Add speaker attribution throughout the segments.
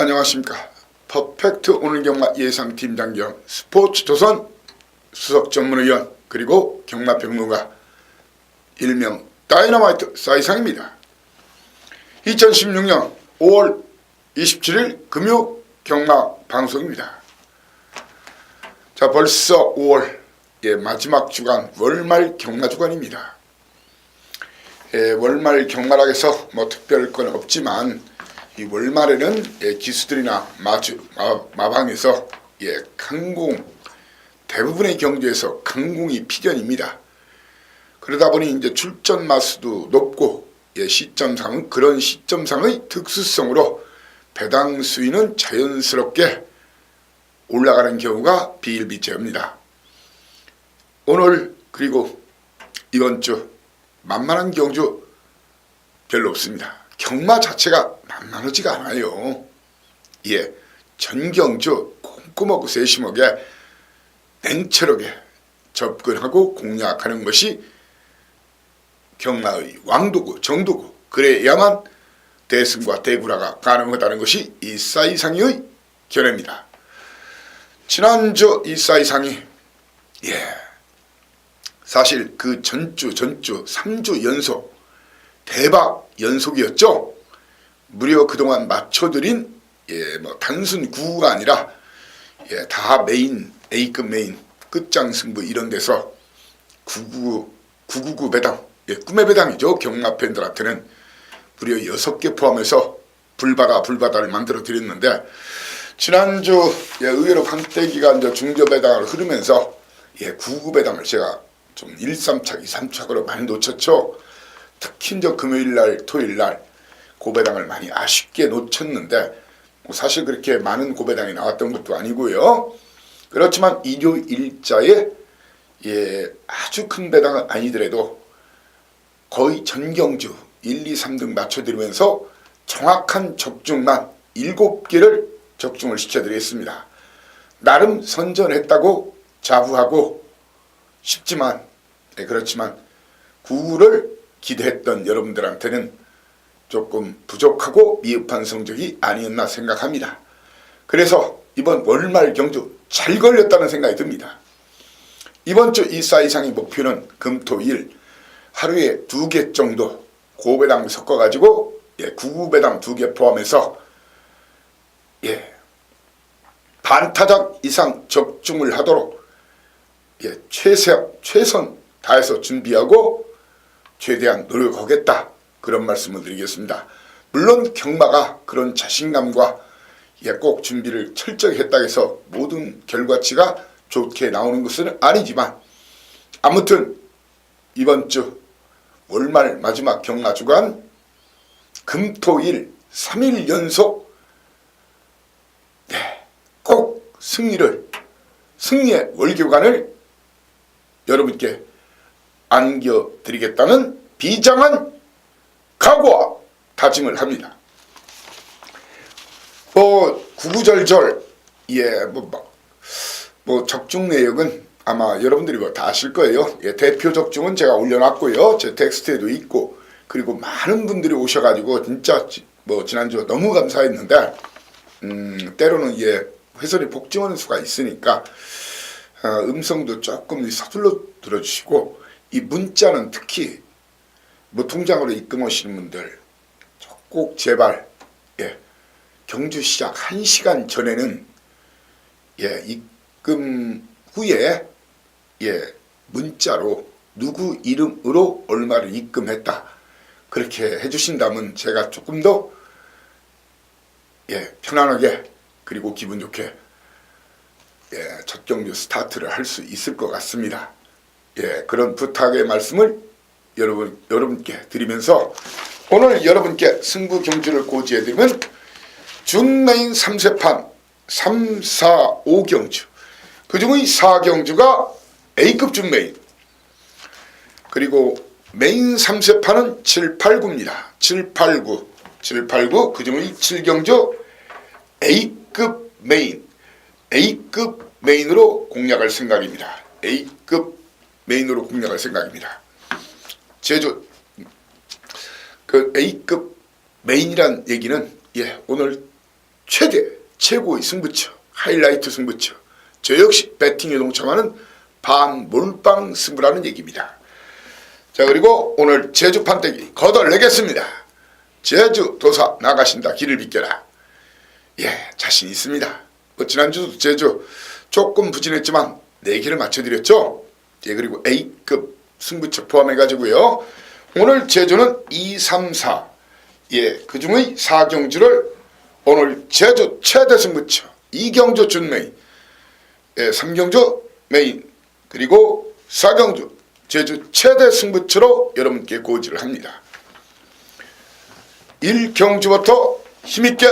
Speaker 1: 안녕하십니까. 퍼펙트 오늘 경마 예상팀장 겸 스포츠조선 수석전문위원 그리고 경마평론가 일명 다이너마이트 사이상입니다. 2016년 5월 27일 금요 경마 방송입니다. 자, 벌써 5월 마지막 주간 월말 경마 주간입니다. 월말 경마라 해서 뭐 특별할 건 없지만 이 월말에는 기수들이나 마방에서 강공 대부분의 경주에서 강공이 필연입니다. 그러다 보니 이제 출전 마수도 높고 시점상은 그런 시점상의 특수성으로 배당 수위는 자연스럽게 올라가는 경우가 비일비재합니다. 오늘 그리고 이번 주 만만한 경주 별로 없습니다. 경마 자체가 만만하지가 않아요. 전경주 꼼꼼하고 세심하게 냉철하게 접근하고 공략하는 것이 경마의 왕도고 정도고, 그래야만 대승과 대구라가 가능하다는 것이 이사이상의 견해입니다. 지난주 이사이상이 사실 그 전주 3주 연속 대박 연속이었죠. 무려 그동안 맞춰드린 단순 구구가 아니라 다 메인, A급 메인, 끝장 승부 이런 데서 999 배당, 꿈의 배당이죠. 경마 팬들한테는 무려 6개 포함해서 불바다를 만들어 드렸는데, 지난주 의외로 판때기가 이제 중저 배당으로 흐르면서 99 배당을 제가 좀 1, 3착, 2, 3착으로 많이 놓쳤죠. 특히 이제 금요일날, 토요일날 고배당을 많이 아쉽게 놓쳤는데, 사실 그렇게 많은 고배당이 나왔던 것도 아니고요. 그렇지만 일요일자에 아주 큰 배당은 아니더라도 거의 전경주 1, 2, 3등 맞춰드리면서 정확한 적중만 7개를 적중을 시켜드리겠습니다. 나름 선전했다고 자부하고 싶지만 그렇지만 구를 기대했던 여러분들한테는 조금 부족하고 미흡한 성적이 아니었나 생각합니다. 그래서 이번 월말 경주 잘 걸렸다는 생각이 듭니다. 이번 주 이사이상의 목표는 금토일 하루에 2개 정도 고배당 섞어가지고 99배당 2개 포함해서 반타작 이상 적중을 하도록 최선 다해서 준비하고 최대한 노력하겠다, 그런 말씀을 드리겠습니다. 물론 경마가 그런 자신감과 꼭 준비를 철저히 했다 해서 모든 결과치가 좋게 나오는 것은 아니지만, 아무튼 이번 주 월말 마지막 경마 주간 금토일 3일 연속 꼭 승리의 월교관을 여러분께 안겨드리겠다는 비장한 각오와 다짐을 합니다. 구구절절 적중 내역은 아마 여러분들이 다 아실 거예요. 대표 적중은 제가 올려놨고요. 제 텍스트에도 있고, 그리고 많은 분들이 오셔가지고 진짜 지난주 너무 감사했는데, 때로는 회선이 복잡한 수가 있으니까 음성도 조금 서둘러 들어주시고, 이 문자는 특히 통장으로 입금하시는 분들 꼭 제발 경주 시작 1시간 전에는 입금 후에 문자로 누구 이름으로 얼마를 입금했다, 그렇게 해주신다면 제가 조금 더 편안하게 그리고 기분 좋게 첫 경주 스타트를 할 수 있을 것 같습니다. 그런 부탁의 말씀을 여러분께 드리면서, 오늘 여러분께 승부 경주를 고지해드리면 준메인 3세판 3, 4, 5경주, 그 중의 4경주가 A급 준메인, 그리고 메인 3세판은 7, 8, 9입니다. 7, 8, 9, 그 중의 7경주 A급 메인으로 공략할 생각입니다. A급 메인으로 공략할 생각입니다. 제주 그 A급 메인이란 얘기는 오늘 최고의 승부처, 하이라이트 승부처. 저 역시 배팅에 동참하는 반몰빵 승부라는 얘기입니다. 자, 그리고 오늘 제주 판때기 거덜내겠습니다. 제주 도사 나가신다. 길을 비켜라. 예, 자신 있습니다. 뭐 지난주도 제주 조금 부진했지만 4개를 맞춰드렸죠. 예, 그리고 A급 승부처 포함해가지고요. 오늘 제주는 2, 3, 4. 예, 그 중의 4경주를 오늘 제주 최대 승부처 2경주 준메인, 예, 3경주 메인, 그리고 4경주 제주 최대 승부처로 여러분께 고지를 합니다. 1경주부터 힘있게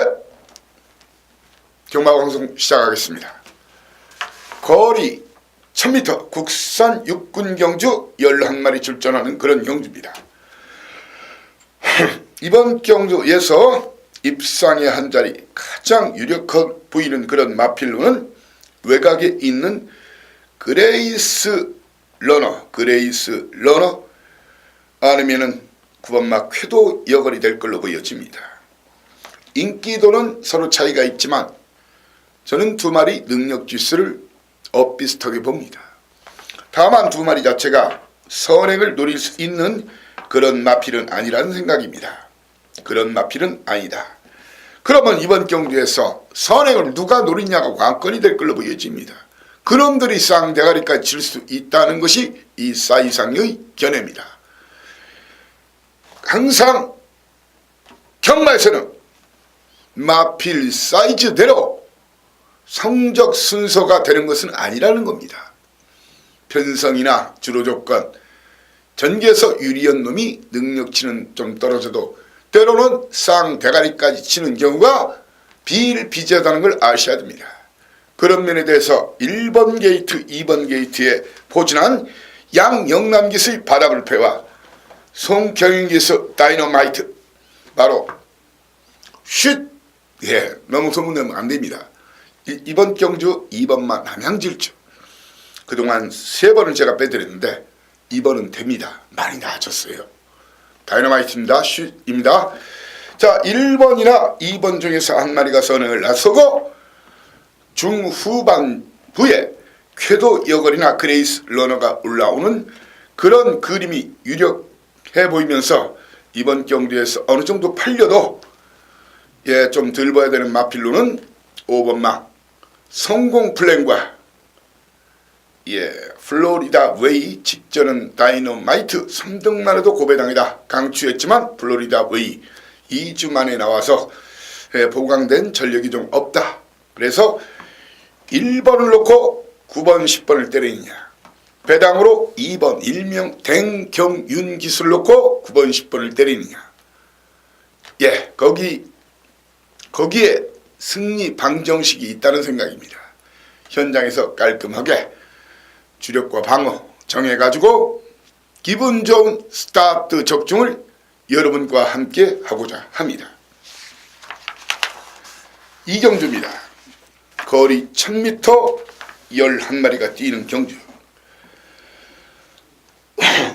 Speaker 1: 경마방송 시작하겠습니다. 거리 1000m 국산 육군 경주 11마리 출전하는 그런 경주입니다. 이번 경주에서 입상의 한 자리 가장 유력해 보이는 그런 마필로는 외곽에 있는 그레이스 러너 아니면은 9번마 쾌도 여걸이 될 걸로 보여집니다. 인기도는 서로 차이가 있지만 저는 2마리 능력 지수를 엇비슷하게 봅니다. 다만 2마리 자체가 선행을 노릴 수 있는 그런 마필은 아니라는 생각입니다. 그런 마필은 아니다. 그러면 이번 경주에서 선행을 누가 노리냐가 관건이 될 걸로 보여집니다. 그놈들이 쌍대가리까지 칠 수 있다는 것이 이 사이상의 견해입니다. 항상 경마에서는 마필 사이즈대로 성적 순서가 되는 것은 아니라는 겁니다. 편성이나 주로 조건, 전개에서 유리한 놈이 능력치는 좀 떨어져도 때로는 쌍대가리까지 치는 경우가 비일비재하다는 걸 아셔야 됩니다. 그런 면에 대해서 1번 게이트, 2번 게이트에 포진한 양영남기수의 바다불패와 송경윤기수 다이너마이트, 바로 쉿! 예, 너무 소문내면 안됩니다. 이번 경주 2번만 남양질주. 그동안 3번을 제가 빼드렸는데 2번은 됩니다. 많이 나아졌어요. 다이너마이트입니다. 쉿입니다. 자, 1번이나 2번 중에서 한 마리가 선행을 나서고 중후반부에 쾌도 여걸이나 그레이스 러너가 올라오는 그런 그림이 유력해 보이면서 이번 경주에서 어느 정도 팔려도 예, 좀 덜 봐야 되는 마필로는 5번마 성공 플랜과 예, 플로리다 웨이, 직전은 다이너마이트 3등만 해도 고배당이다 강추했지만 플로리다 웨이 2주 만에 나와서 보강된 전력이 좀 없다. 그래서 1번을 놓고 9번 10번을 때리느냐, 배당으로 2번 일명 댕경윤 기술을 놓고 9번 10번을 때리느냐, 예, 거기에 승리 방정식이 있다는 생각입니다. 현장에서 깔끔하게 주력과 방어 정해가지고 기분 좋은 스타트 적중을 여러분과 함께 하고자 합니다. 이경주입니다. 거리 1000m 11마리가 뛰는 경주.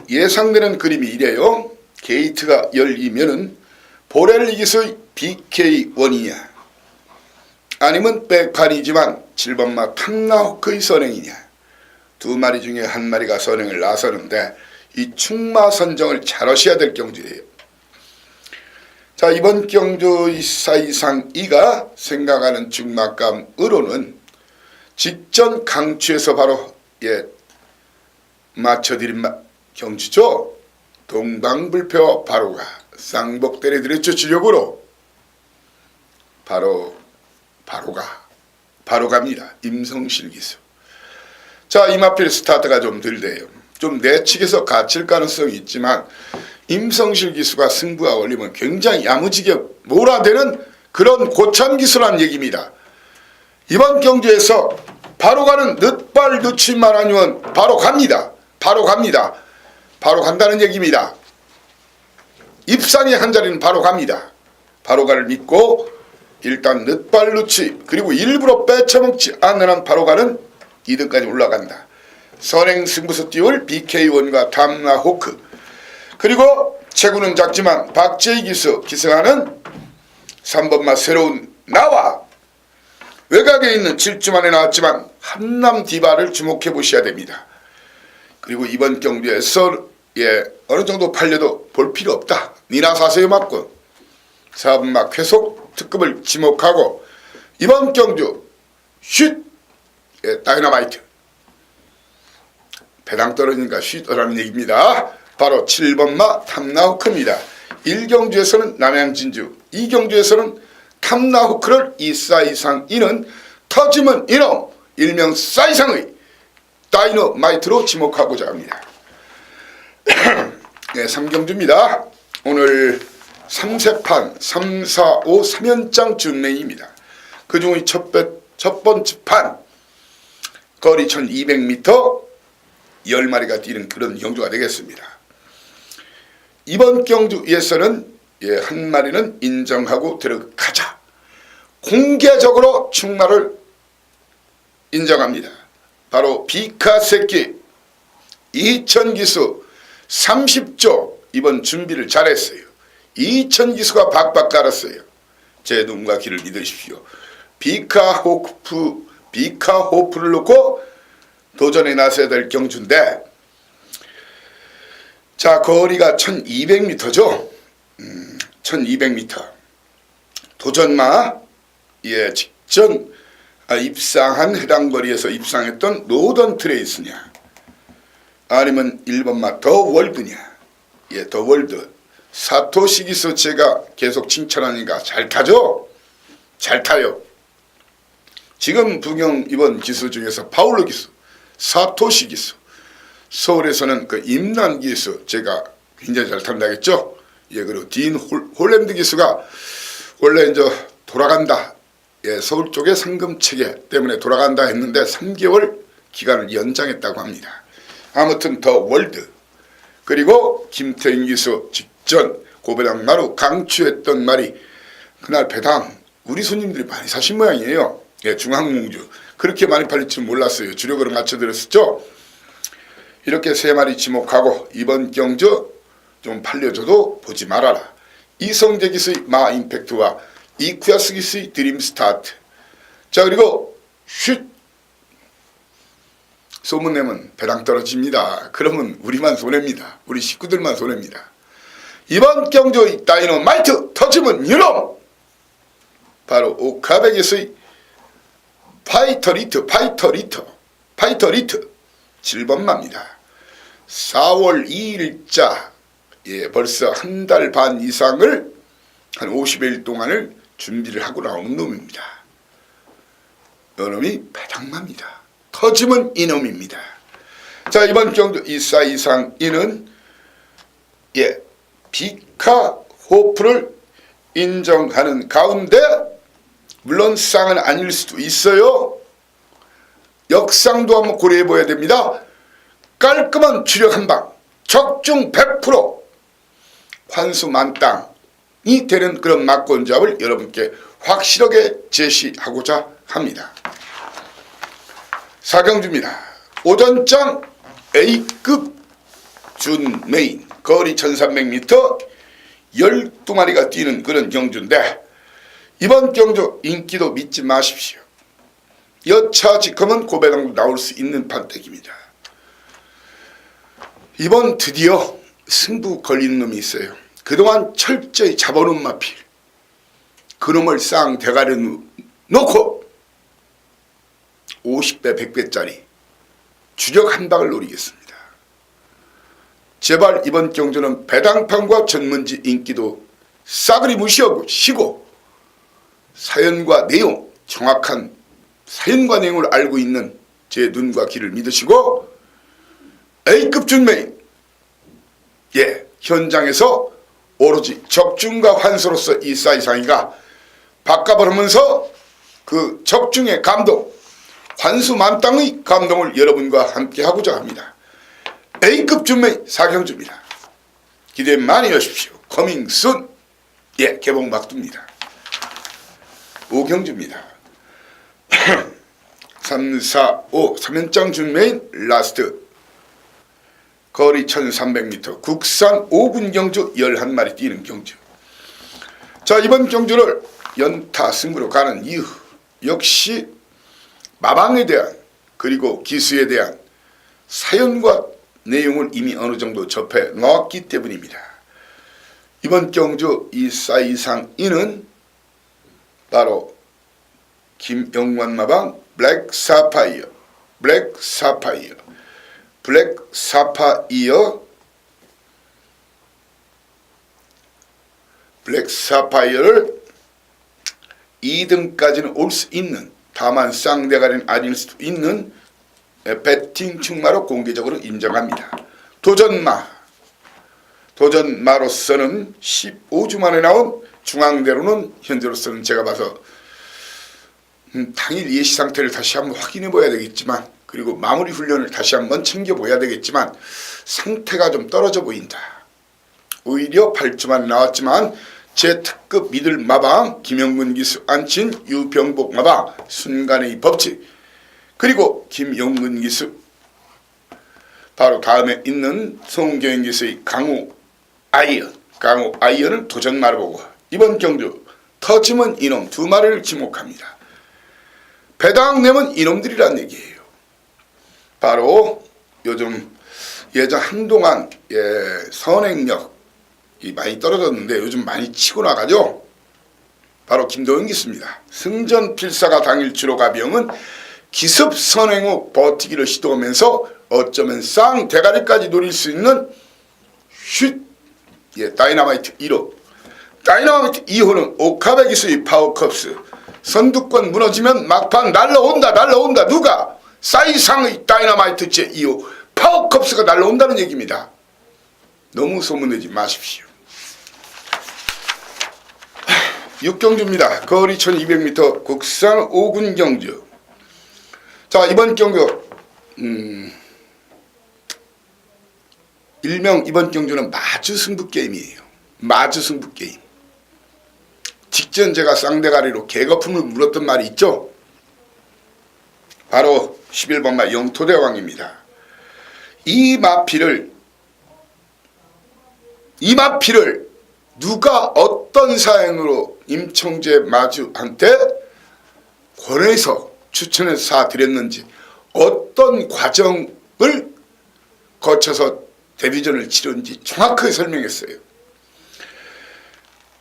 Speaker 1: 예상되는 그림이 이래요. 게이트가 열리면은 보렐리기스의 BK1이냐, 아니면 백판이지만 7번마 탐나호크의 선행이냐, 2마리 중에 1마리가 선행을 나서는데 이 충마 선정을 잘 하셔야 될 경주예요. 자, 이번 경주의 사이상 2가 생각하는 중막감으로는 직전 강추에서 바로 예, 맞춰드린 경주죠. 동방불패와 바로가 쌍복 때려드렸죠. 주력으로 바로 갑니다. 임성실 기수. 자, 이 마필 스타트가 좀 덜 돼요. 좀 내측에서 갇힐 가능성이 있지만 임성실 기수가 승부가 걸리면 굉장히 야무지게 몰아대는 그런 고참 기수란 얘기입니다. 이번 경주에서 바로 가는 늦발 늦춤만 아니면 바로 갑니다. 바로 간다는 얘기입니다. 입상의 한 자리는 바로 갑니다. 바로가를 믿고 일단 늦발 늦춤, 그리고 일부러 빼쳐먹지 않는 한 바로가는 2등까지 올라간다. 선행 승부수 띄울 BK1과 탐나호크, 그리고 체구는 작지만 박재희 기수 기승하는 3번마 새로운 나와 외곽에 있는 7주 만에 나왔지만 한남 디바를 주목해 보셔야 됩니다. 그리고 이번 경주에서 어느 정도 팔려도 볼 필요 없다. 니나 사세요 맞고 4분막 회속 특급을 지목하고 이번 경주 쉿 다이너마이트 배당 떨어지니까 쉿이라는 얘기입니다. 바로 7번마 탐나후크입니다. 1경주에서는 남양진주, 2경주에서는 탐나후크를 이 사이상 이는 터지면 이놈 일명 사이상의 다이너마이트로 지목하고자 합니다. 네, 3경주입니다. 오늘 3세판 3, 4, 5 3연장 준매입니다. 그 중의 첫 번째 판 거리 1200m 10마리가 뛰는 그런 경주가 되겠습니다. 이번 경주에서는 한 마리는 인정하고 들어가자. 공개적으로 충마를 인정합니다. 바로 비카새끼 2000기수 30조 이번 준비를 잘했어요. 2000기수가 박박 깔았어요. 제 눈과 귀를 믿으십시오. 비카호프를 놓고 도전에 나서야 될 경주인데 자 거리가 1200m죠. 1200m 도전마 직전 입상한 해당 거리에서 입상했던 노던 트레이스냐 아니면 1번마 더 월드냐 더 월드 사토시 기수 제가 계속 칭찬하니까 잘 타죠? 잘 타요. 지금 부경 이번 기수 중에서 파울로 기수 사토시 기수 서울에서는 그 임난 기수 제가 굉장히 잘 탄다겠죠. 그리고 딘 홀랜드 기수가 원래 이제 돌아간다. 서울 쪽의 상금 체계 때문에 돌아간다 했는데 3개월 기간을 연장했다고 합니다. 아무튼 더 월드 그리고 김태인 기수 직전 고배당 마루 강추했던 말이 그날 배당 우리 손님들이 많이 사신 모양이에요. 중앙몽주 그렇게 많이 팔릴 줄 몰랐어요. 주력으로 맞춰드렸었죠. 이렇게 3마리 지목하고 이번 경주 좀 팔려줘도 보지 말아라. 이성재 기수의 마 임팩트와 이쿠야스 기수의 드림 스타트. 자 그리고 쉿 소문내면 배당 떨어집니다. 그러면 우리만 손해입니다. 우리 식구들만 손해입니다. 이번 경주의 다이너마이트 터지면 유놈 바로 오카베 기수의 파이터리트 7번마입니다. 4월 2일자 벌써 한 달 반 이상을 한 50일 동안을 준비를 하고 나오는 놈입니다. 이놈이 배당마입니다. 터지면 이놈입니다. 자 이번 경주 이사 이상 이는 비카호프를 인정하는 가운데 물론 쌍은 아닐 수도 있어요. 역상도 한번 고려해 봐야 됩니다. 깔끔한 주력 한방 적중 100% 환수 만땅이 되는 그런 막권잡을 여러분께 확실하게 제시하고자 합니다. 4경주입니다. 오전장 A급 준메인 거리 1300m 12마리가 뛰는 그런 경주인데 이번 경주 인기도 믿지 마십시오. 여차 지컴은 고배당도 나올 수 있는 판택입니다. 이번 드디어 승부 걸리는 놈이 있어요. 그동안 철저히 잡아놓은 마필 그놈을 쌍 대가리 놓고 50배 100배짜리 주력 한 방을 노리겠습니다. 제발 이번 경주는 배당판과 전문지 인기도 싸그리 무시하고 쉬고 사연과 내용 정확한 사연과 내용을 알고 있는 제 눈과 귀를 믿으시고 A급 준메인 현장에서 오로지 적중과 환수로서 이 사이상이가 바꿔버리면서 그 적중의 감동 환수 만땅의 감동을 여러분과 함께 하고자 합니다. A급 준메인 4경주입니다. 기대 많이 하십시오. 커밍 순 개봉 막두입니다. 5경주입니다. 3, 4, 5 3연장 준메인 라스트 거리 1300m 국산 5분 경주 11마리 뛰는 경주. 자 이번 경주를 연타 승부로 가는 이유 역시 마방에 대한 그리고 기수에 대한 사연과 내용을 이미 어느 정도 접해 놓았기 때문입니다. 이번 경주 이 사이상인은 바로 김영관 마방 블랙 사파이어, 블랙 사파이어, 블랙 사파이어, 블랙 사파이어를 2등까지는 올 수 있는, 다만 쌍대가리는 아닐 수도 있는 배팅 충마로 공개적으로 인정합니다. 도전마로서는 15주 만에 나온 중앙대로는 현재로서는 제가 봐서 당일 예시 상태를 다시 한번 확인해 봐야 되겠지만, 그리고 마무리 훈련을 다시 한번 챙겨 봐야 되겠지만 상태가 좀 떨어져 보인다. 오히려 8주 만에 나왔지만 제 특급 믿을 마방 김영근 기수 안친 유병복 마방 순간의 법칙, 그리고 김영근 기수 바로 다음에 있는 송경인 기수의 강우 아이언을 도전마로 보고 이번 경주 터지면 이놈 두 마리를 지목합니다. 배당 내면 이놈들이란 얘기예요. 바로 요즘 예전 한동안 선행력이 많이 떨어졌는데 요즘 많이 치고 나가죠. 바로 김도영 기수입니다. 승전 필사가 당일 주로 가병은 기습 선행 후 버티기를 시도하면서 어쩌면 쌍 대가리까지 노릴 수 있는 다이너마이트 1호, 다이너마이트 2호는 오카베 기수의 파워컵스. 선두권 무너지면 막판 날라온다. 누가? 사이상의 다이너마이트 제2호 파워컵스가 날라온다는 얘기입니다. 너무 소문내지 마십시오. 6경주입니다. 거리 1200m 국산 5군 경주. 자, 이번 경주 일명 이번 경주는 마주 승부 게임이에요. 마주 승부 게임. 직전 제가 쌍대가리로 개거품을 물었던 말이 있죠. 바로 11번마 영토대왕입니다. 이 마피를 누가 어떤 사연으로 임청재 마주한테 권해서 추천해서 사드렸는지, 어떤 과정을 거쳐서 데뷔전을 치렀는지 정확하게 설명했어요.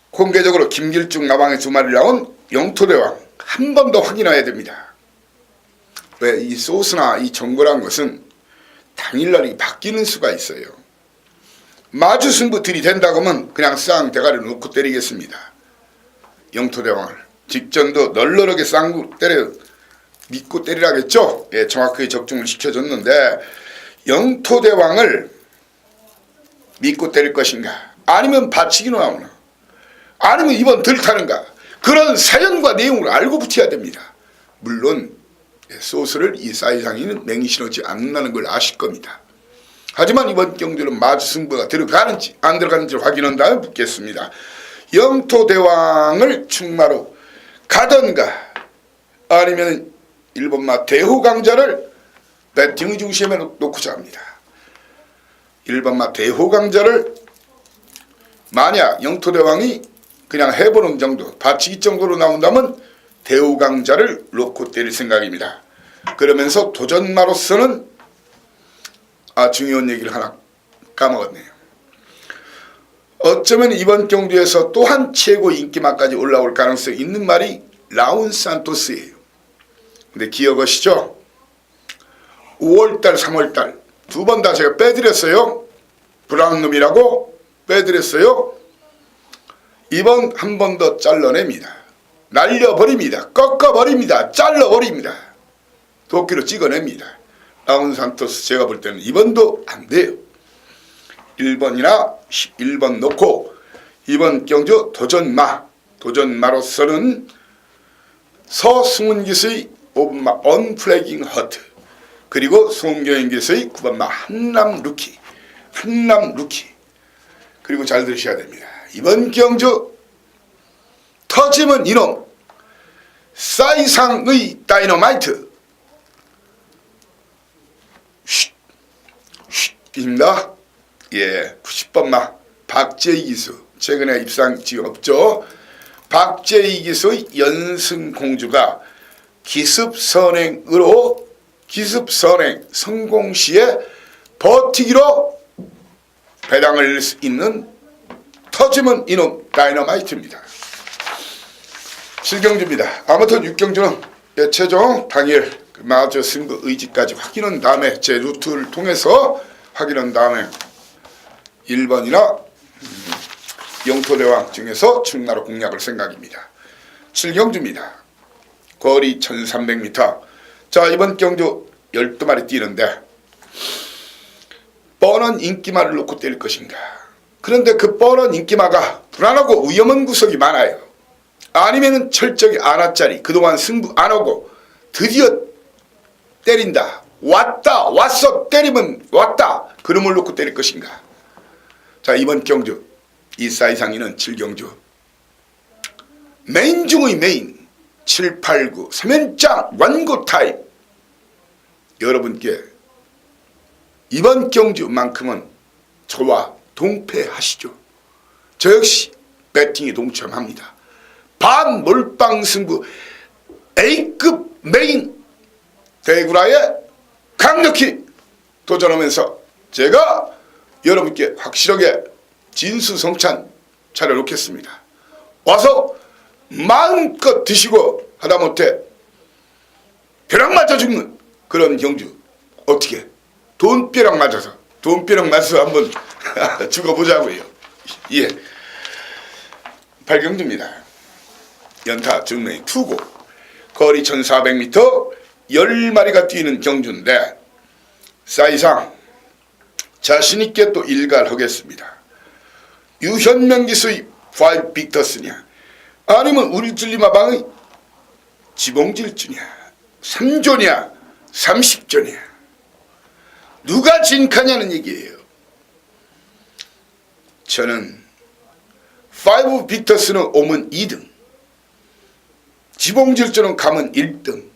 Speaker 1: 공개적으로 김길중 나방의 두 마리 나온 영토대왕 한 번 더 확인해야 됩니다. 왜 이 소스나 이 정보란 것은 당일날이 바뀌는 수가 있어요. 마주 승부 들이댄다고 하면 그냥 쌍 대가리를 놓고 때리겠습니다. 영토대왕을 직전도 널널하게 쌍구 믿고 때리라겠죠. 정확하게 적중을 시켜줬는데 영토대왕을 믿고 때릴 것인가, 아니면 받치기 나오나, 아니면 이번 들타는가, 그런 사연과 내용을 알고 붙여야 됩니다. 물론 소스를 이 사이상인은 맹신하지 않는다는 걸 아실 겁니다. 하지만 이번 경주는 마주승부가 들어가는지 안 들어가는지를 확인한 다음에 붙겠습니다. 영토대왕을 충마로 가던가 아니면 1번마 대호강자를 배팅의 중심에 놓고자 합니다. 1번마 대호강자를 만약 영토대왕이 그냥 해보는 정도, 받치기 정도로 나온다면 대호강자를 놓고 때릴 생각입니다. 그러면서 도전마로서는 중요한 얘기를 하나 까먹었네요. 어쩌면 이번 경주에서 또한 최고 인기만까지 올라올 가능성이 있는 말이 라운 산토스예요. 근데 기억하시죠? 5월달 3월달 두 번 다 제가 빼드렸어요. 브라운 놈이라고 빼드렸어요. 이번 한 번 더 잘라냅니다. 날려버립니다. 꺾어버립니다. 잘라버립니다. 도끼로 찍어냅니다. 라운 산토스 제가 볼 때는 이번도 안 돼요. 1번이나 11번 놓고 이번 경주 도전마로서는 서승훈 기수의 5번마 언플래깅 허트, 그리고 송경인 기수의 9번마 한남 루키, 그리고 잘 들으셔야 됩니다. 이번 경주 터지면 이놈 사이상의 다이너마이트 입니다. 90번마 박재희 기수, 최근에 입상 지금 없죠. 박재희 기수의 연승공주가 기습선행으로 기습선행 성공 시에 버티기로 배당을 있는 터지면 이놈 다이너마이트입니다. 7경주입니다. 아무튼 6경주는 최종 당일 마저 승부 의지까지 확인한 다음에 제 루트를 통해서 확인한 다음에 1번이나 영토대왕 중에서 충나로 공략할 생각입니다. 7경주입니다. 거리 1300m. 자, 이번 경주 12마리 뛰는데 뻔한 인기마를 놓고 뛸 것인가. 그런데 그 뻔한 인기마가 불안하고 위험한 구석이 많아요. 아니면은 철저히 안아짜리 그동안 승부 안 하고 드디어 때린다. 왔어. 때리면 왔다. 그놈을 놓고 때릴 것인가. 자, 이번 경주 이 사이상이는 7경주 메인 중의 메인 7, 8, 9 3연장 완고 타임. 여러분께 이번 경주만큼은 저와 동패하시죠. 저 역시 배팅에 동참합니다. 반 몰빵 승부 A급 메인 대구라에 강력히 도전하면서 제가 여러분께 확실하게 진수성찬 차려놓겠습니다. 와서 마음껏 드시고 하다못해 벼락 맞아 죽는 그런 경주. 어떻게 돈벼락 맞아서 한번 죽어보자고요. 예, 8경주입니다. 연타 정면이 투고 거리 1400m 10마리가 뛰는 경주인데 사이상 자신있게 또 일갈하겠습니다. 유현명 기수의 5 빅터스냐 아니면 울질리마방의 지봉질주냐 3조냐 30조냐 누가 진카냐는 얘기예요. 저는 5 빅터스는 오면 2등 지봉질주는 가면 1등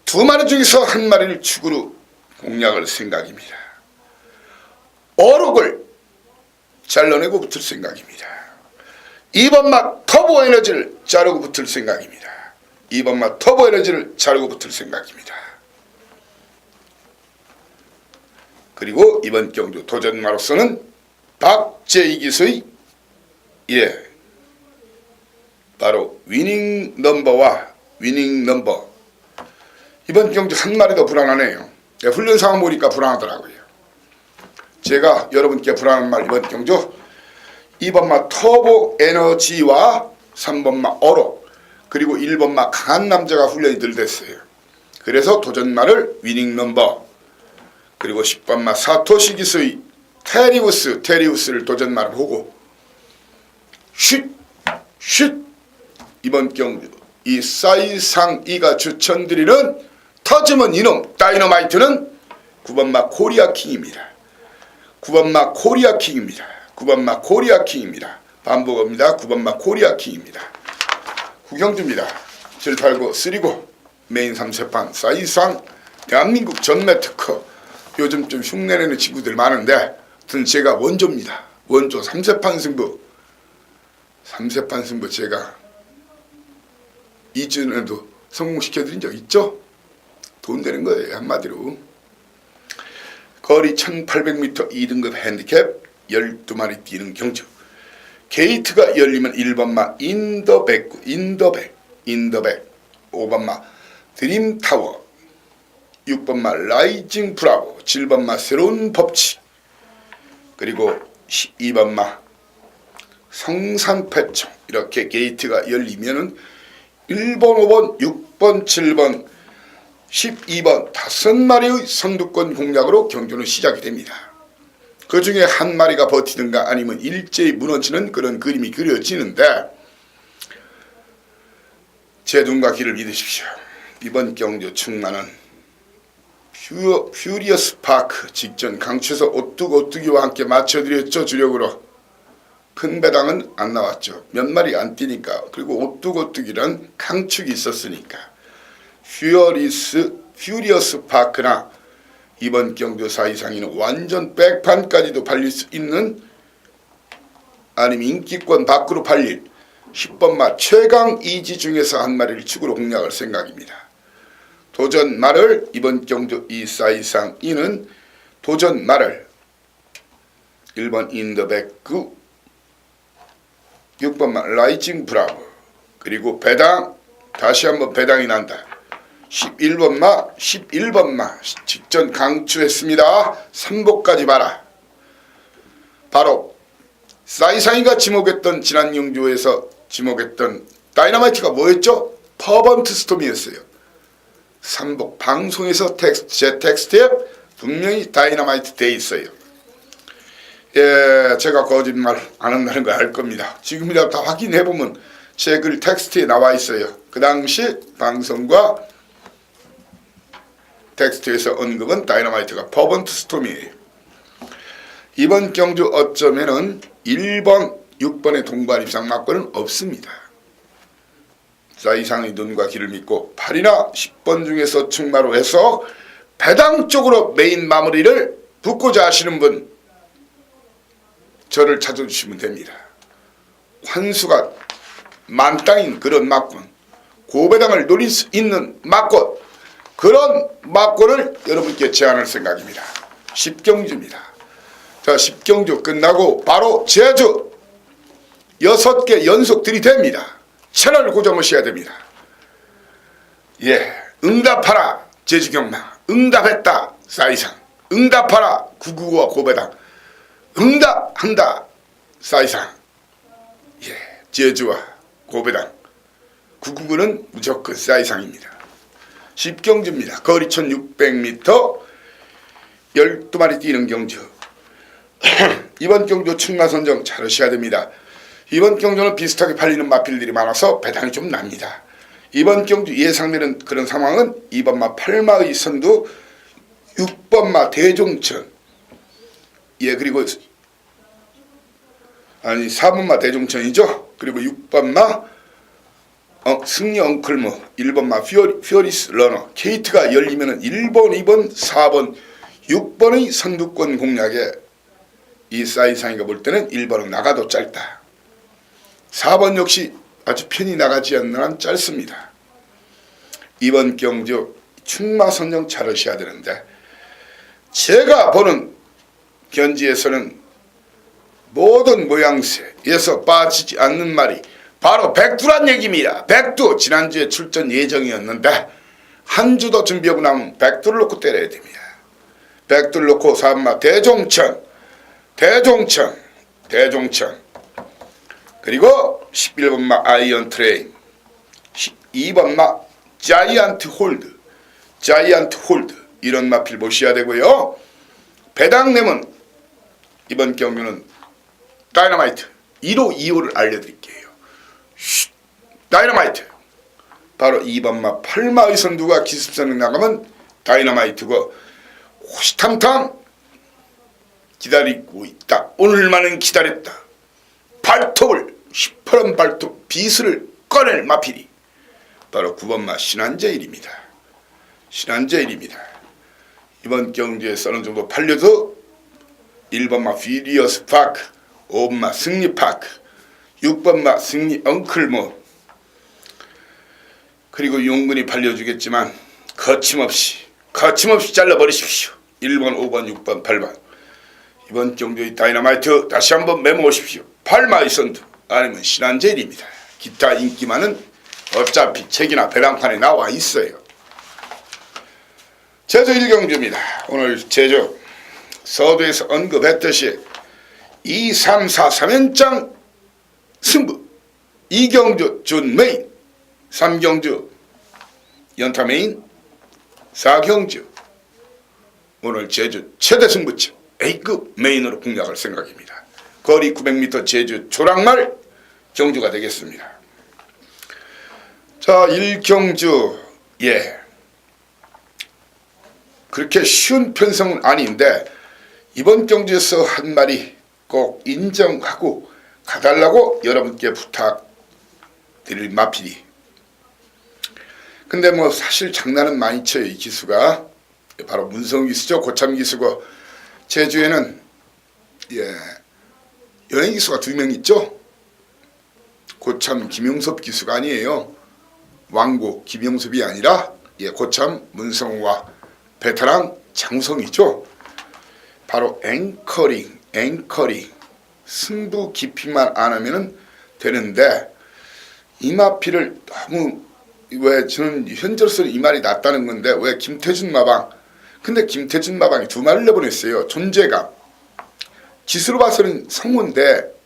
Speaker 1: 두 마리 중에서 한 마리를 축으로 공략할 생각입니다. 어록을 잘라내고 붙을 생각입니다. 2번마 터보 에너지를 자르고 붙을 생각입니다. 2번마 터보 에너지를 자르고 붙을 생각입니다. 그리고 이번 경주 도전마로서는 박재희 기수의 바로 위닝 넘버와 위닝 넘버. 이번 경주 한 마리 더 불안하네요. 훈련 상황 보니까 불안하더라고요. 제가 여러분께 불안한 말 이번 경주 2번마 터보 에너지와 3번마 어로 그리고 1번마 강한 남자가 훈련이 늘 됐어요. 그래서 도전마를 위닝 넘버 그리고 10번마 사토시 기수의 테리우스를 도전마를 보고 쉿 이번 경주 이 사이상이가 추천드리는 터지면 이놈 다이너마이트는 9번마 코리아킹입니다. 9번마 코리아킹입니다. 9번마 코리아킹입니다. 반복합니다. 9번마 코리아킹입니다. 9경주입니다. 7, 8, 9 쓰리고 메인 3세판 사이상 대한민국 전매 특허. 요즘 좀 흉내내는 친구들 많은데 하여튼 제가 원조입니다. 원조 3세판 승부. 3세판 승부 제가 이전에도 성공시켜드린 적 있죠? 돈 되는 거예요. 한마디로. 거리 1800m 2등급 핸디캡 12마리 뛰는 경주. 게이트가 열리면 1번마 인더백 5번마 드림타워 6번마 라이징 브라보 7번마 새로운 법칙 그리고 12번마 성산패총 이렇게 게이트가 열리면은 1번, 5번, 6번, 7번, 12번 5마리의 선두권 공략으로 경주는 시작이 됩니다. 그 중에 한 마리가 버티든가 아니면 일제히 무너지는 그런 그림이 그려지는데 제 눈과 귀를 믿으십시오. 이번 경주 충만은 퓨리어스 파크 직전 강추에서 오뚜기와 함께 맞춰드렸죠. 주력으로. 큰 배당은 안 나왔죠. 몇 마리 안 뛰니까. 그리고 오뚜기란 강축이 있었으니까. 퓨리어스 파크나 이번 경주 사이상이는 완전 백판까지도 팔릴 수 있는 아니면 인기권 밖으로 팔릴 10번마 최강 이지 중에서 한 마리를 축으로 공략할 생각입니다. 도전 말을 이번 경주 이 사이상 이는 도전 말을 1번 인더백구 6번마 라이징 브라보 그리고 배당 다시 한번 배당이 난다. 11번마 직전 강추했습니다. 3복까지 봐라. 바로 사이상이가 지목했던 지난 경주에서 지목했던 다이너마이트가 뭐였죠? 퍼번트 스톰이었어요. 3복 방송에서 제 텍스트에 분명히 다이너마이트 돼 있어요. 예, 제가 거짓말 안 한다는 거 알 겁니다. 지금이라도 다 확인해보면 제 글 텍스트에 나와 있어요. 그 당시 방송과 텍스트에서 언급은 다이너마이트가 퍼번트 스톰이에요. 이번 경주 어점에는 1번, 6번의 동반 입상 막고는 없습니다. 사이상의 눈과 귀를 믿고 8이나 10번 중에서 충마로 해서 배당 쪽으로 메인 마무리를 붙고자 하시는 분 저를 찾아주시면 됩니다. 환수가 만땅인 그런 막권, 고배당을 노릴 수 있는 막권, 그런 막권을 여러분께 제안할 생각입니다. 10경주입니다. 자, 10경주 끝나고 바로 제주 6개 연속 들이댑니다. 채널 고정하셔야 됩니다. 예, 응답하라 제주경마, 응답했다 사이상, 응답하라 999와 고배당, 응답한다 사이상. 예, 제주와 고배당 999는 무조건 사이상입니다. 10경주입니다. 거리 1600m 12마리 뛰는 경주. 이번 경주 충마선정 잘 하셔야 됩니다. 이번 경주는 비슷하게 팔리는 마필들이 많아서 배당이 좀 납니다. 이번 경주 예상되는 그런 상황은 2번마 8마의 선두, 6번마 대종천, 예, 그리고 4번마 대종천이죠. 그리고 6번마 승리 엉클무, 1번마 피어리스 러너, 케이트가 열리면은 1번, 2번, 4번, 6번의 선두권 공략에 이 사이상이가 볼 때는 1번은 나가도 짧다. 4번 역시 아주 편히 나가지 않는 한 짧습니다. 이번 경주 충마 선정 잘 하셔야 되는데 제가 보는 견지에서는 모든 모양새에서 빠지지 않는 말이 바로 백두란 얘기입니다. 백두 지난주에 출전 예정이었는데 한 주 더 준비하고 나면 백두를 놓고 때려야 됩니다. 백두를 놓고 4번마 대종천 그리고 11번마 아이언 트레인, 12번마 자이언트 홀드 이런 마필 보셔야 되고요. 배당 내면 이번 경주는 다이너마이트 1호 2호를 알려드릴게요. 다이너마이트 바로 2번마 8마의 선두가 기습선을 나가면 다이너마이트고 호시탐탐 기다리고 있다. 오늘만은 기다렸다. 발톱을 시퍼런 발톱 비스를 꺼낼 마필이 바로 9번마 신한제일입니다. 이번 경주에서 어느 정도 팔려도 1번마 퓨리어스 파크, 5번마 승리 파크, 6번마 승리 엉클모, 그리고 용근이 팔려주겠지만 거침없이 잘라버리십시오. 1번, 5번, 6번, 8번. 이번 경주의 다이너마이트 다시 한번 메모하십시오. 8마의 선두 아니면 신한제일입니다. 기타 인기 많은 어차피 책이나 배당판에 나와 있어요. 제주 1경주입니다. 오늘 제주 서두에서 언급했듯이 2, 3, 4, 3연장 승부, 2경주 준 메인, 3경주 연타 메인, 4경주 오늘 제주 최대 승부처 A급 메인으로 공략할 생각입니다. 거리 900m 제주 조랑말 경주가 되겠습니다. 자, 1경주, 예, 그렇게 쉬운 편성은 아닌데 이번 경주에서 한 마리 꼭 인정하고 가달라고 여러분께 부탁드릴 마필이. 근데 뭐 사실 장난은 많이 쳐요. 이 기수가 바로 문성 기수죠. 고참 기수고, 제주에는 예, 여행 기수가 2명 있죠. 고참 김용섭 기수가 아니에요. 왕고 김용섭이 아니라 고참 문성호와 베테랑 장성이죠. 바로 앵커링 승부 깊이만 안 하면 되는데 이마피를 너무 왜 저는 현재로서는 이 말이 낫다는 건데 왜 김태준 마방 근데 김태준 마방이 두 말을 내보냈어요. 존재감 기수로 봐서는 성우인데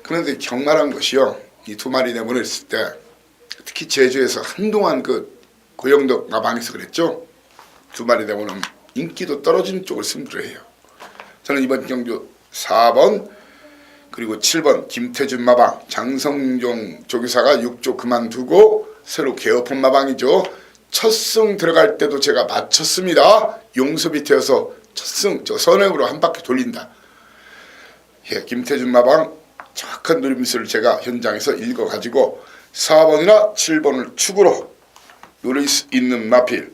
Speaker 1: 그런데 경말한 것이요. 이 두 마리 내보냈을 때 특히 제주에서 한동안 그 고영덕 마방에서 그랬죠. 두 마리 내보내면 인기도 떨어지는 쪽을 승부를 해요. 저는 이번 경주 4번 그리고 7번 김태준 마방 장성종 조교사가 6조 그만두고 새로 개업한 마방이죠. 첫승 들어갈 때도 제가 맞췄습니다. 용섭이 되어서 첫승 저 선행으로 한 바퀴 돌린다. 김태준 마방 정확한 누림수를 제가 현장에서 읽어가지고 4번이나 7번을 축으로 노릴 수 있는 마필.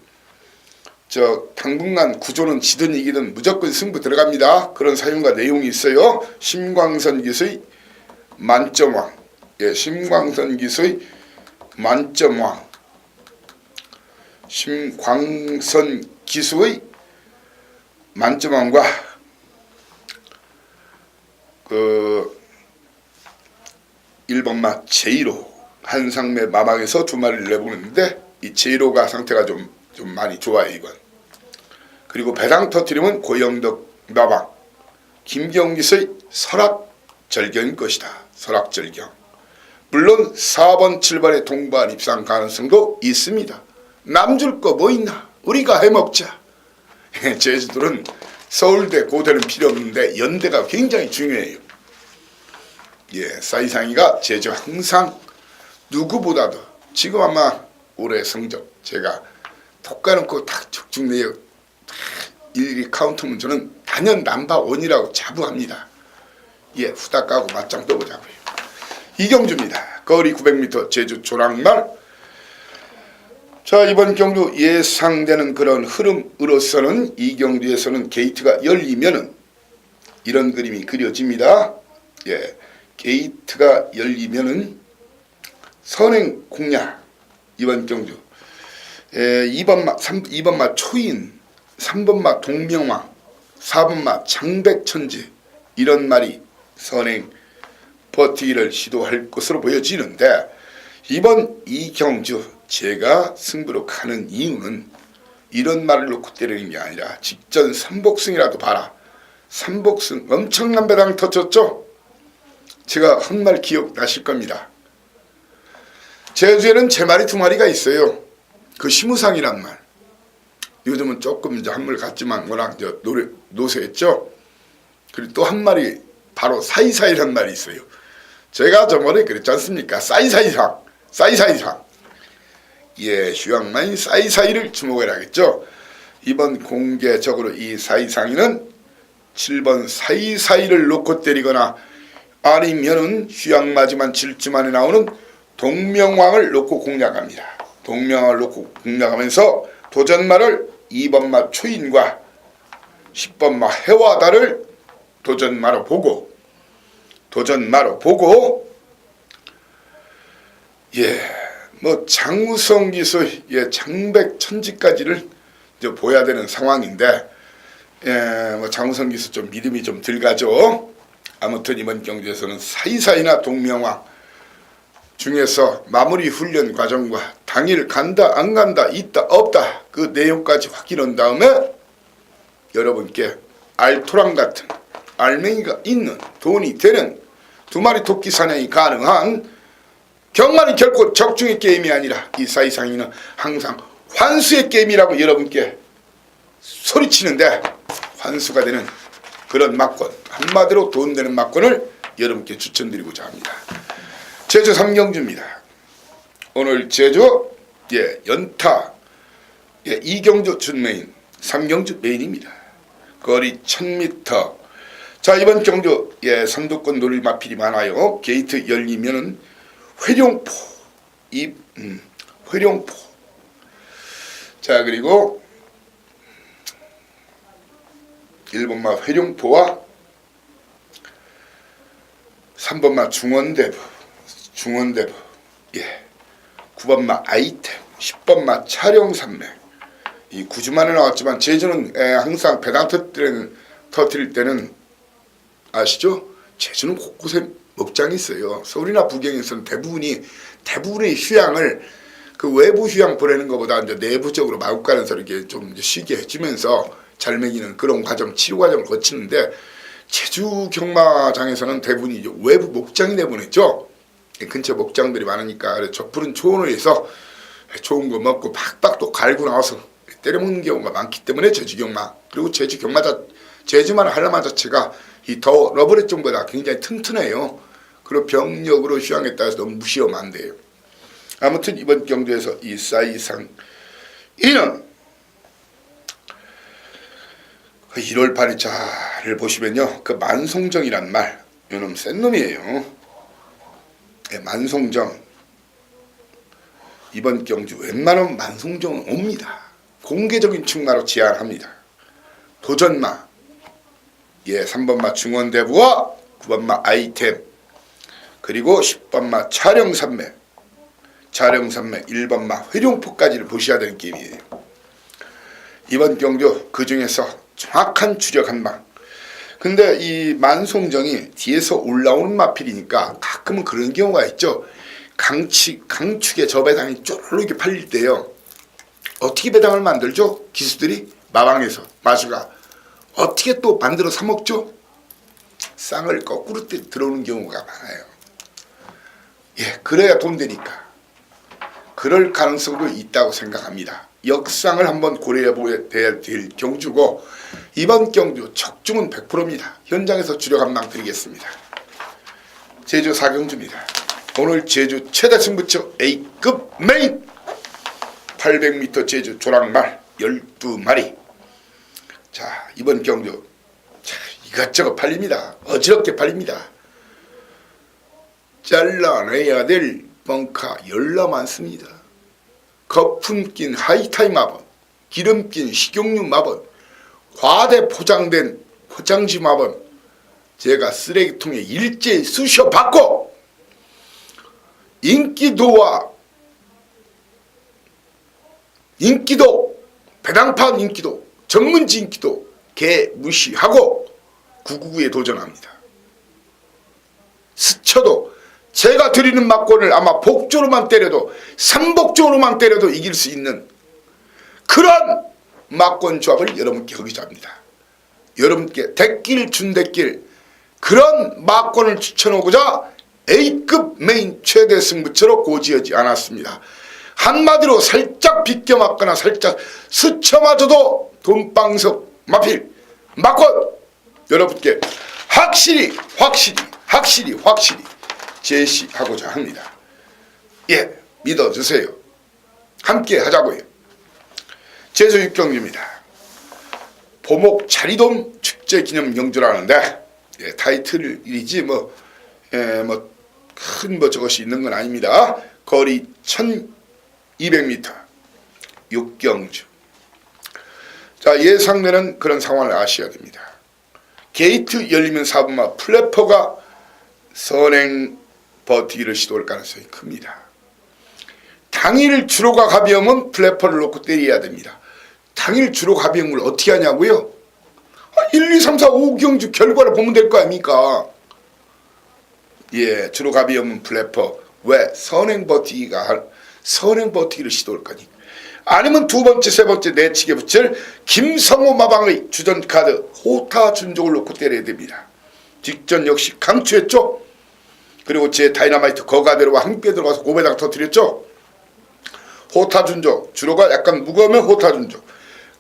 Speaker 1: 당분간 구조는 지든 이기든 무조건 승부 들어갑니다. 그런 사용과 내용이 있어요. 심광선 기수의 만점왕. 심광선 기수의 만점왕. 심광선 기수의 만점왕과 1번마 제1호 한상매 마방에서 두 마리를 내보냈는데 이 제1호가 상태가 좀 많이 좋아요 이건. 그리고 배당 터트리면 고영덕 마방 김경기의 설악절경인 것이다. 설악절경. 물론 4번 7번의 동반 입상 가능성도 있습니다. 남 줄 거 뭐 있나 우리가 해먹자. 제주도는 서울대 고대는 필요 없는데 연대가 굉장히 중요해요. 사이상이가 제주 항상 누구보다도 지금 아마 올해 성적 제가 톡 까놓고 딱 쭉쭉 내요. 일일이 카운트면 저는 단연 넘버1이라고 자부합니다. 후딱 까고 맞짱 떠보자고요. 이경주입니다. 거리 900m 제주 조랑말. 자, 이번 경주 예상되는 그런 흐름으로서는 이경주에서는 게이트가 열리면은 이런 그림이 그려집니다. 게이트가 열리면은 선행 공략 이번 경주 2번마 초인 3번마 동명왕 4번마 장백천지 이런 말이 선행 버티기를 시도할 것으로 보여지는데 이번 이경주 제가 승부로 가는 이유는 이런 말을 놓고 때리는 게 아니라 직전 3복승이라도 봐라. 3복승 엄청난 배당 터쳤죠. 제가 한 말 기억나실 겁니다. 제주에는 제 말이 두 마리가 있어요. 그 시무상이란 말. 요즘은 조금 이제 한물 같지만 워낙 노쇠했죠. 그리고 또 한 마리 바로 사이사이란 말이 있어요. 제가 저번에 그랬지 않습니까? 사이사이상. 휴양만이 사이사이를 주목해야겠죠. 이번 공개적으로 이 사이상이는 7번 사이사이를 놓고 때리거나 아니면은 휴양마지만 질주만에 나오는 동명왕을 놓고 공략합니다. 동명왕을 놓고 공략하면서 도전마를 2번마 초인과 10번마 해와다를 도전마로 보고 장우성 기수의 장백천지까지를 이제 보야 되는 상황인데 장우성 기수 좀 믿음이 좀 덜 가죠. 아무튼 이번 경주에서는 사이사이나 동명왕 중에서 마무리 훈련 과정과 당일 간다 안 간다 있다 없다 그 내용까지 확인한 다음에 여러분께 알토랑 같은 알맹이가 있는 돈이 되는 두 마리 토끼 사냥이 가능한 경마는 결코 적중의 게임이 아니라 이 사이상이는 항상 환수의 게임이라고 여러분께 소리치는데 환수가 되는 그런 막권, 한마디로 돈 되는 막권을 여러분께 추천드리고자 합니다. 제주 3경주입니다. 오늘 제주 연타 이경주 준메인 3경주 메인입니다. 거리 1000m. 자, 이번 경주 선두권 노릴 마필이 많아요. 게이트 열리면은 회룡포 회룡포. 자, 그리고 1번마 회룡포와 3번마 중원대부 중원대부, 9번마 아이템, 10번마 촬영 산맥. 이 9주만에 나왔지만 제주는 항상 배당 터뜨릴 때는 아시죠? 제주는 곳곳에 목장이 있어요. 서울이나 부경에서는 대부분의 휴양을 그 외부 휴양 보내는 것보다 이제 내부적으로 마국간에서 이렇게 좀 쉬게 해주면서 잘 먹이는 그런 과정, 치료 과정을 거치는데 제주 경마장에서는 대부분이 이제 외부 목장이 내보냈죠. 근처 목장들이 많으니까 저 푸른 초원에서 좋은 거 먹고 팍팍 또 갈고 나와서 때려먹는 경우가 많기 때문에 제주 경마, 그리고 제주만 한라마 자체가 이 더 러버레존보다 굉장히 튼튼해요. 그리고 병력으로 휴양에 따라서 너무 무시하면 안 돼요. 아무튼 이번 경주에서 이 사이상 이는 1월 8일자를 보시면요, 그 만송정이란 말, 요놈 센 놈이에요. 만송정, 이번 경주 웬만하면 만송정은 옵니다. 공개적인 축마로 제안합니다. 도전마, 3번마 중원대부와 9번마 아이템, 그리고 10번마 촬영산맥, 1번마 회룡포까지를 보셔야 되는 게임이에요. 이번 경주 그 중에서 정확한 주력 한방. 근데 이 만송정이 뒤에서 올라오는 마필이니까 가끔은 그런 경우가 있죠. 강축에 저 배당이 쪼르르게 팔릴 때요, 어떻게 배당을 만들죠? 기수들이 마방에서 마수가 어떻게 또 만들어 사 먹죠? 쌍을 거꾸로 들어오는 경우가 많아요. 그래야 돈 되니까. 그럴 가능성도 있다고 생각합니다. 역상을 한번 고려해 될 경주고, 이번 경주 적중은 100%입니다. 현장에서 주력 한방 드리겠습니다. 제주 4경주입니다. 오늘 제주 최대 승부처 A급 메인 800m 제주 조랑말 12마리. 자, 이번 경주 이것저것 팔립니다. 어지럽게 팔립니다. 잘라내야 될 벙카 열나 많습니다. 거품 낀 하이타임 마법, 기름 낀 식용유 마법, 과대 포장된 포장지 마법, 제가 쓰레기통에 일제히 쑤셔받고 인기도 배당판 인기도 전문지 인기도 개 무시하고 999에 도전합니다. 스쳐도 제가 드리는 막권을 아마 복조로만 때려도, 삼복조로만 때려도 이길 수 있는 그런 막권 조합을 여러분께 하고자 합니다. 여러분께 대길 준대길 그런 막권을 추천하고자 A급 메인 최대 승부처로 고지하지 않았습니다. 한마디로 살짝 비껴 맞거나 살짝 스쳐맞아도 돈방석 마필 막권 여러분께 확실히 제시하고자 합니다. 믿어주세요. 함께 하자고요. 제주 6경주입니다. 보목 자리돔 축제 기념 경주라는데, 타이틀이지 큰 저것이 있는 건 아닙니다. 거리 1200m 6경주. 자, 예상되는 그런 상황을 아셔야 됩니다. 게이트 열리면 4분마 플래퍼가 선행 버티기를 시도할 가능성이 큽니다. 당일 주로가 가비하면 플래퍼를 놓고 때려야 됩니다. 당일 주로 가비형을 어떻게 하냐고요? 1, 2, 3, 4, 5경주 결과를 보면 될 거 아닙니까? 주로 가비형은 플래퍼. 왜? 선행 버티기를 시도할 거니까. 아니면 두 번째, 세 번째 내치게 붙일 김성호 마방의 주전 카드 호타 준족을 놓고 때려야 됩니다. 직전 역시 강추했죠. 그리고 제 다이너마이트 거가대로와 함께 들어가서 고배당 터뜨렸죠. 호타 준족, 주로가 약간 무거우면 호타 준족,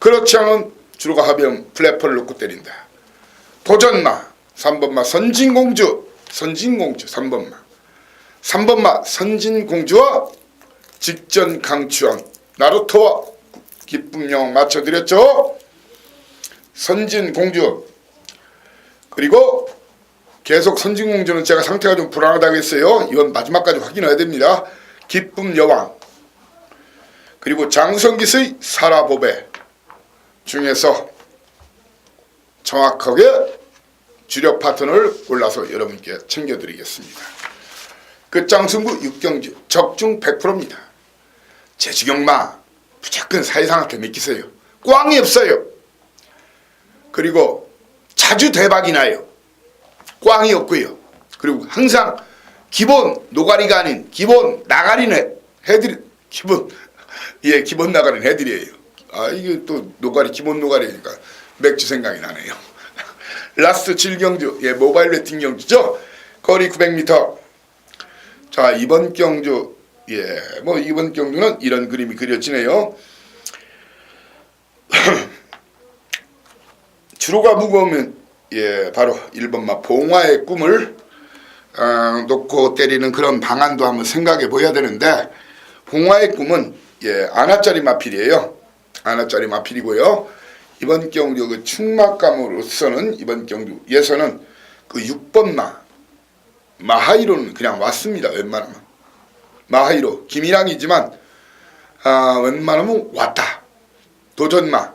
Speaker 1: 그렇지 않으면 주로가 하면 플래퍼를 놓고 때린다. 도전마 3번마 선진공주 3번마 선진공주와 직전 강추한 나루토와 기쁨영 맞춰드렸죠. 선진공주, 그리고 계속 선진공주는 제가 상태가 좀 불안하다고 했어요. 이건 마지막까지 확인해야 됩니다. 기쁨여왕, 그리고 장성기의 사라보배 중에서 정확하게 주력 파트너를 골라서 여러분께 챙겨드리겠습니다. 끝장승부 육경주 적중 100%입니다. 재주경마 무조건 사회상한테 맡기세요. 꽝이 없어요. 그리고 자주 대박이 나요. 꽝이 없고요. 그리고 항상 기본 노가리가 아닌 기본 나가리는 해드리 기본 나가리는 해드려요. 이게 또 노가리 기본 노가리니까 맥주 생각이 나네요. 라스트 7경주 모바일 배팅 경주죠. 거리 900m. 자, 이번 경주 이번 경주는 이런 그림이 그려지네요. 주로가 무거우면 바로 1번마 봉화의 꿈을 놓고 때리는 그런 방안도 한번 생각해 보여야 되는데, 봉화의 꿈은 안하짜리 마필이에요. 안하짜리 마필이고요. 이번 경주 그 충막감으로서는 이번 경주 예선은 그 6번마 마하이로는 그냥 왔습니다. 웬만하면 마하이로 김이랑이지만 웬만하면 왔다. 도전마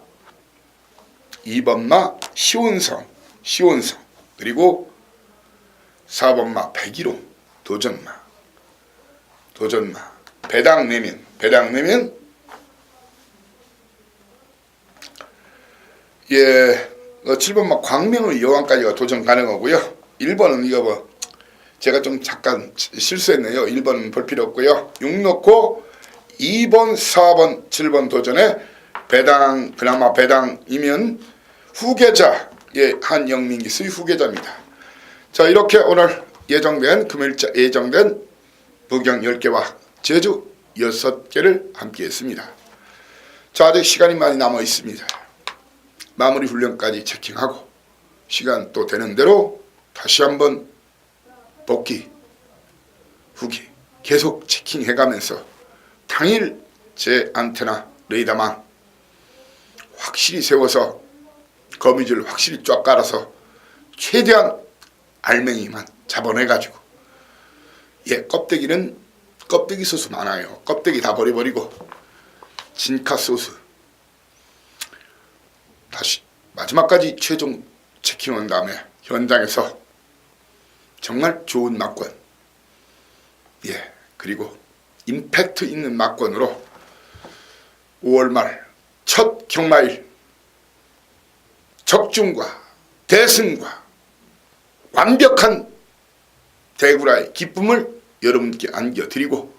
Speaker 1: 2번마 시온성 그리고 4번마 백일호 도전마 배당 내면 7번마 광명의 여왕까지가 도전 가능하고요. 1번은 이거 제가 좀 잠깐 실수했네요. 1번은 볼 필요 없고요. 6 넣고 2번, 4번, 7번 도전에 배당, 그나마 배당이면 후계자, 한영민기수의 후계자입니다. 자, 이렇게 오늘 금일자 예정된 부경 10개와 제주 6개를 함께 했습니다. 자, 아직 시간이 많이 남아 있습니다. 마무리 훈련까지 체킹하고 시간 또 되는 대로 다시 한번 복귀, 후기 계속 체킹해가면서 당일 제 안테나 레이더망 확실히 세워서 거미줄 확실히 쫙 깔아서 최대한 알맹이만 잡아내가지고 껍데기 소스 많아요. 껍데기 다 버려버리고 진카 소스 다시 마지막까지 최종 체킹한 다음에 현장에서 정말 좋은 막권, 그리고 임팩트 있는 막권으로 5월 말 첫 경마일 적중과 대승과 완벽한 대구라의 기쁨을 여러분께 안겨드리고,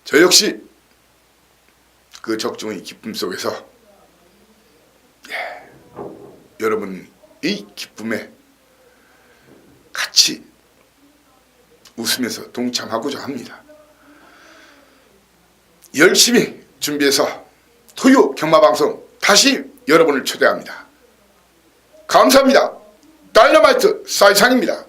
Speaker 1: 저 역시 그 적중의 기쁨 속에서 여러분의 기쁨에 같이 웃으면서 동참하고자 합니다. 열심히 준비해서 토요 경마방송 다시 여러분을 초대합니다. 감사합니다. 다이너마이트 사이상입니다.